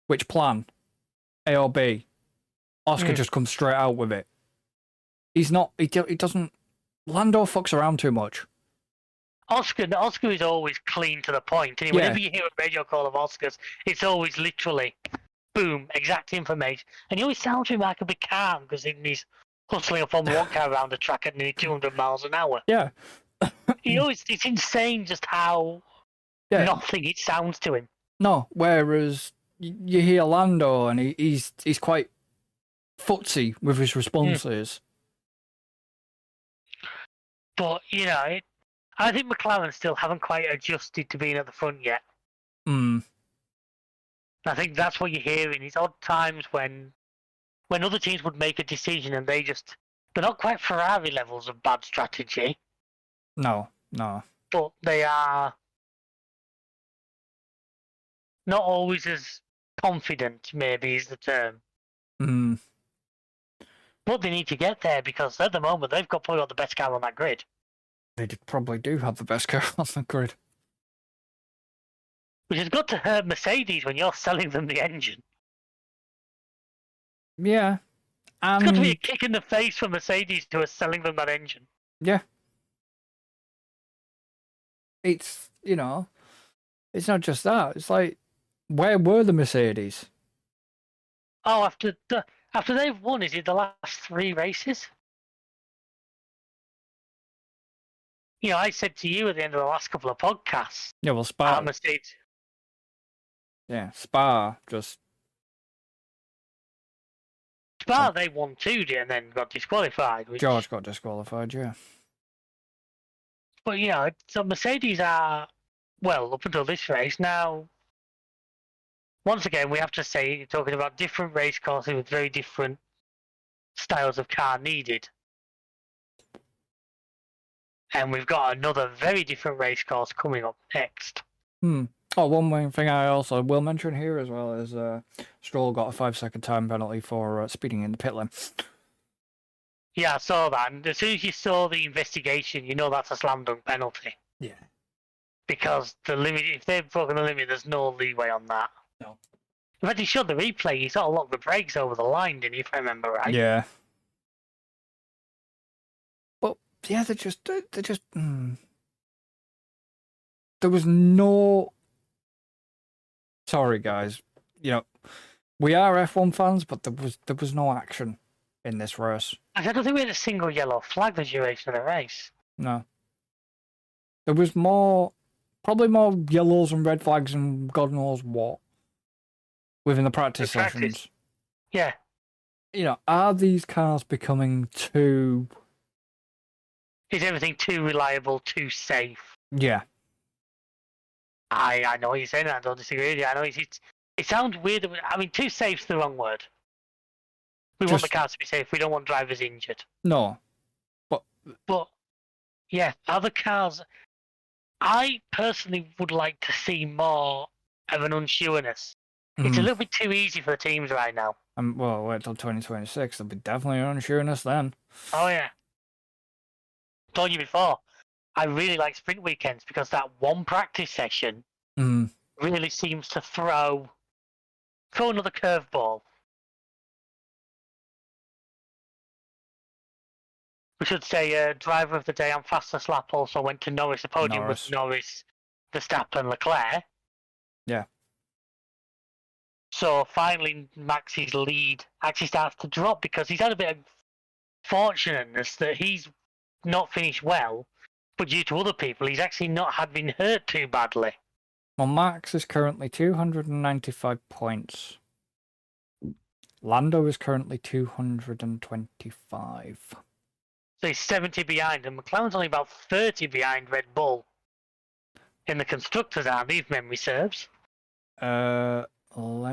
B: which plan? A or B? Oscar just comes straight out with it. He doesn't, Lando fucks around too much.
C: Oscar is always clean to the point. And whenever you hear a radio call of Oscar's, it's always literally, boom, exact information. And he always sounds remarkably calm because he's hustling a Formula 1 car around the track at nearly 200 miles an hour.
B: Yeah.
C: It's insane just how nothing it sounds to him.
B: No, whereas you hear Lando and he's quite footsie with his responses.
C: But, I think McLaren still haven't quite adjusted to being at the front yet.
B: Mm.
C: I think that's what you're hearing. It's odd times when other teams would make a decision and they're not quite Ferrari levels of bad strategy,
B: No.
C: but they are not always as confident, maybe is the term.
B: Mm.
C: But they need to get there because at the moment they've probably got the best car on that grid.
B: They probably do have the best car on the grid.
C: Which has got to hurt Mercedes when you're selling them the engine.
B: Yeah.
C: It's got to be a kick in the face for Mercedes to us selling them that engine.
B: Yeah. It's, it's not just that. It's like, where were the Mercedes?
C: Oh, after they've won, is it the last 3 races? I said to you at the end of the last couple of podcasts,
B: Yeah, well, Spa.
C: Mercedes.
B: Yeah, Spa just.
C: Spa, they won 2 and then got disqualified.
B: George got disqualified, yeah.
C: But, so Mercedes are, well, up until this race. Now, once again, we have to say, you're talking about different race courses with very different styles of car needed. And we've got another very different race course coming up next.
B: Oh, one more thing I also will mention here as well is Stroll got a 5-second time penalty for speeding in the pit lane.
C: Yeah, I saw that. And as soon as you saw the investigation, that's a slam dunk penalty.
B: Yeah.
C: Because the limit, if they've broken the limit, there's no leeway on that.
B: No.
C: In fact, he showed the replay. He sort of locked the brakes over the line, didn't he, if I remember right?
B: Yeah. But, yeah, they're just... There was no... Sorry, guys. We are F1 fans, but there was no action in this race.
C: I don't think we had a single yellow flag the duration of the race.
B: No. There was probably more yellows and red flags and God knows what within the practice sessions.
C: Yeah.
B: Are these cars becoming too...
C: Is everything too reliable, too safe?
B: Yeah.
C: I know what you're saying. I don't disagree with you. I know it sounds weird. Too safe's the wrong word. We want the cars to be safe. We don't want drivers injured.
B: No.
C: But, yeah, other cars... I personally would like to see more of an unsureness. It's a little bit too easy for the teams right now.
B: Well, wait till 2026. There'll be definitely an unsureness then.
C: Oh, yeah. Told you before, I really like sprint weekends because that one practice session really seems to throw another curveball. We should say driver of the day and fastest lap also went to Norris. The podium was Norris, Verstappen, Leclerc.
B: Yeah.
C: So finally Max's lead actually starts to drop because he's had a bit of fortunateness that he's not finished well, but due to other people, he's actually not been hurt too badly.
B: Well, Max is currently 295 points. Lando is currently 225.
C: So he's 70 behind, and McLaren's only about 30 behind Red Bull. In the constructors, aren't they, if memory serves?
B: Let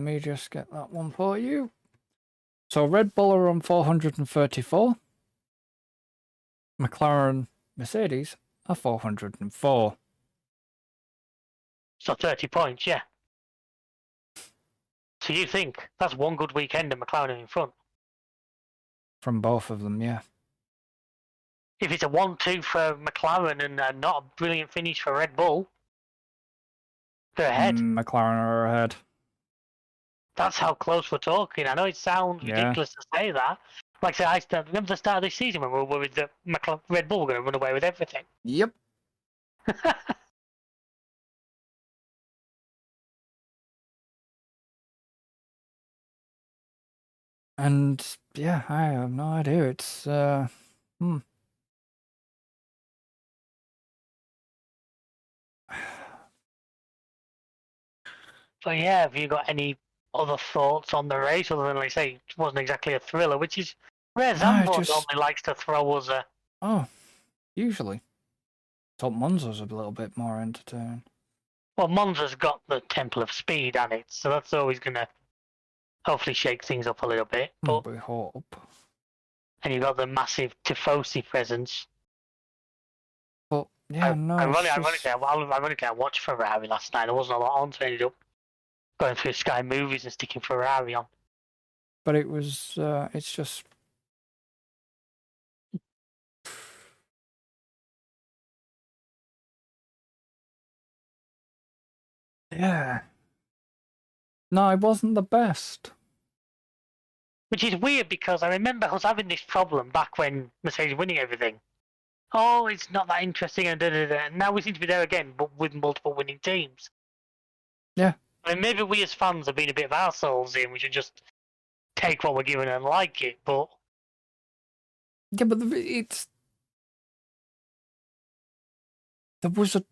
B: me just get that one for you. So Red Bull are on 434. McLaren, Mercedes are 404.
C: So 30 points, yeah. So you think that's one good weekend and McLaren in front?
B: From both of them, yeah.
C: If it's a 1-2 for McLaren and not a brilliant finish for Red Bull, they're ahead.
B: McLaren are ahead.
C: That's how close we're talking. I know it sounds
B: Yeah.
C: ridiculous to say that. Like I said, remember the start of this season when we were worried that Red Bull were going to run away with everything?
B: Yep. And yeah, I have no idea. It's
C: But yeah, have you got any other thoughts on the race other than, like I say, it wasn't exactly a thriller, which is rare. Zandvoort normally likes to throw us a...
B: Oh, usually. Thought Monza's a little bit more entertaining.
C: Well, Monza's got the Temple of Speed on it, so that's always going to hopefully shake things up a little bit. But,
B: We hope.
C: and you've got the massive Tifosi presence.
B: But yeah, no.
C: Ironically, I watched Ferrari last night. There wasn't a lot on, so I ended up going through Sky Movies and sticking Ferrari on.
B: But it was, it's just... Yeah. No, it wasn't the best.
C: Which is weird because I remember us having this problem back when Mercedes winning everything. Oh, it's not that interesting and da-da-da. Now we seem to be there again, but with multiple winning teams.
B: Yeah.
C: I mean, maybe we as fans have been a bit of arseholes here and we should just take what we're given and like it, but...
B: Yeah, but it's... There was a...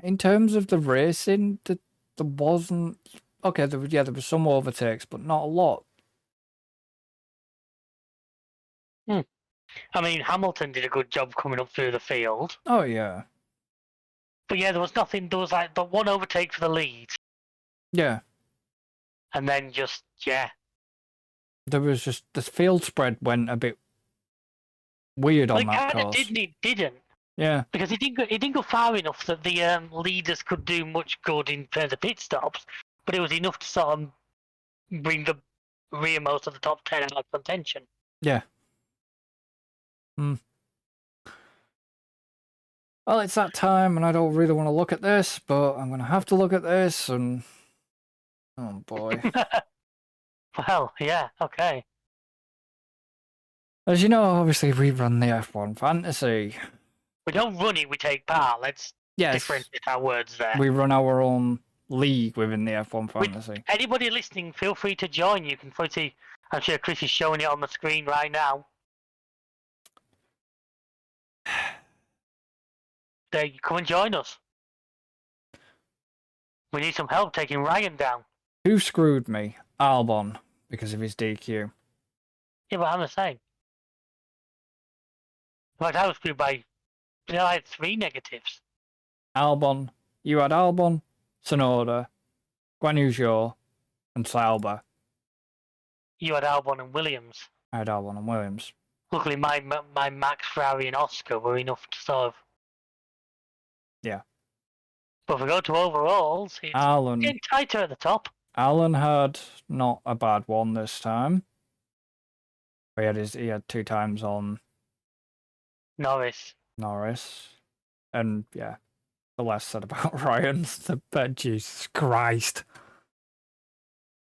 B: In terms of the racing, there wasn't... Okay, there was some overtakes, but not a lot.
C: I mean, Hamilton did a good job coming up through the field.
B: Oh, yeah.
C: But yeah, there was nothing. There was like the one overtake for the lead.
B: Yeah.
C: And then just, yeah.
B: There was just... The field spread went a bit weird on that
C: It kind of
B: course.
C: did and it didn't.
B: Yeah.
C: Because it didn't go far enough that the leaders could do much good in terms of pit stops, but it was enough to sort of bring the rearmost of the top 10 out of contention.
B: Yeah. Well, it's that time, and I don't really want to look at this, but I'm going to have to look at this, and... Oh, boy.
C: Well, yeah, okay.
B: As you know, obviously, we run the F1 Fantasy.
C: We don't run it, we take part. Let's
B: Yes,
C: differentiate our words there.
B: we run our own league within the F1 Fantasy.
C: Anybody listening, feel free to join. You can see, I'm sure Chris is showing it on the screen right now. There, you come and join us. We need some help taking Ryan down.
B: Who screwed me? Albon, because of his DQ.
C: Yeah, but I'm the same. In fact, I was screwed by... I had 3 negatives.
B: Albon. You had Albon, Tsunoda, Guan Yu Zhou, and Sauber.
C: You had Albon and Williams.
B: I had Albon and Williams.
C: Luckily, my Max, Ferrari, and Oscar were enough to sort of...
B: Yeah.
C: But if we go to overalls, it's
B: Alan.
C: getting tighter at the top.
B: Alan had not a bad one this time. He had 2 times on
C: Norris.
B: Norris. And yeah, the less said about Ryan's, but Jesus Christ.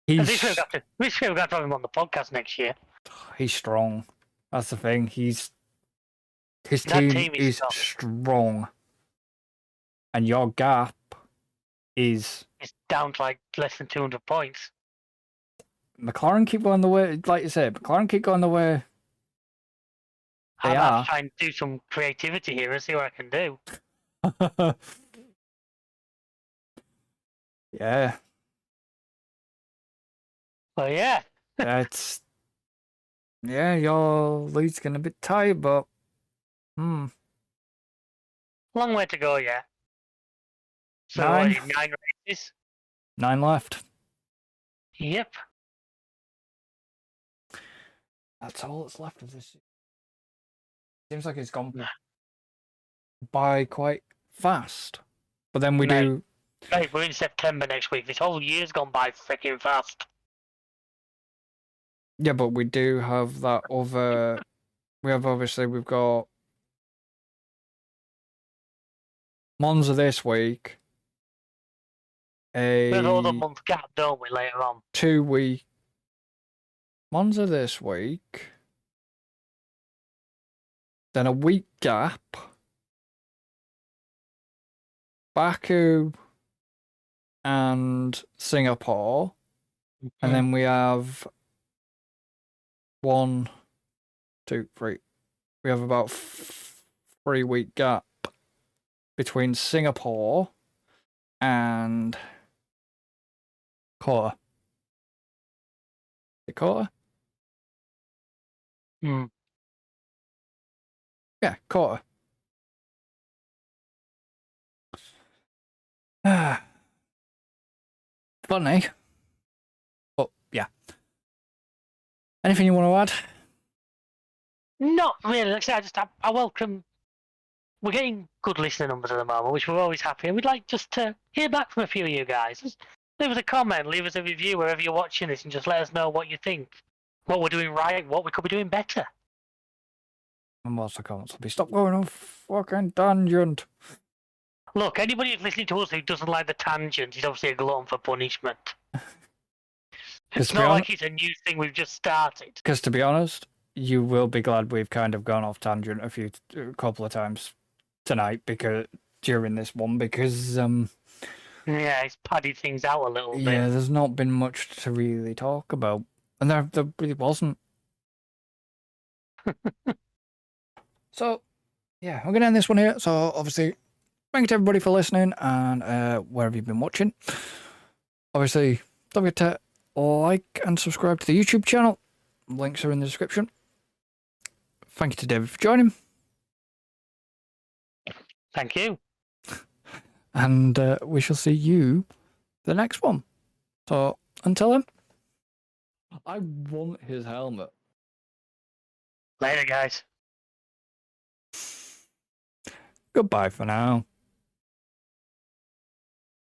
C: At least we've got to have him on the podcast next year.
B: He's strong. That's the thing. His
C: That
B: team
C: team is
B: is
C: tough.
B: strong. And your gap is
C: It's down to like less than 200 points.
B: McLaren keep going the way, like you said, McLaren keep going the way they
C: I'm about
B: are.
C: to try and do some creativity here and see what I can do.
B: Yeah,
C: But yeah,
B: that's yeah. Your lead's gonna be tight, but
C: long way to go yet. So
B: Nine.
C: 9 races.
B: 9 left.
C: Yep.
B: That's all that's left of this. Seems like it's gone by quite fast. But then we
C: No.
B: do.
C: Hey, we're in September next week. This whole year's gone by freaking fast.
B: Yeah, but we do have that other. We've got Monza this week.
C: There's all the
B: A
C: month gap, don't we, later on?
B: 2 week Monza this week. Then a week gap. Baku and Singapore. And then we have 1, 2, 3. We have about 3 week gap between Singapore and Qatar. The Qatar?
C: Hmm.
B: Yeah, Qatar. Funny. But yeah. Anything you want to add?
C: Not really. Like I said, I welcome. We're getting good listener numbers at the moment, which we're always happy. And we'd like just to hear back from a few of you guys. Just leave us a comment, leave us a review wherever you're watching this, and just let us know what you think, what we're doing right, what we could be doing better.
B: And what's the comments? Will be stop going off fucking tangent.
C: Look, anybody who's listening to us who doesn't like the tangent is obviously a glutton for punishment. It's not like it's a new thing we've just started.
B: Because to be honest, you will be glad we've kind of gone off tangent a couple of times tonight during this one because
C: Yeah, it's padded things out a little bit.
B: yeah, there's not been much to really talk about, and there really wasn't. So yeah, I'm gonna end this one here. So obviously, thank you to everybody for listening and wherever you've been watching. Obviously, don't forget to like and subscribe to the YouTube channel. Links are in the description. Thank you to David for joining.
C: Thank you.
B: And we shall see you the next one. So until then, I want his helmet.
C: Later, guys.
B: Goodbye for now.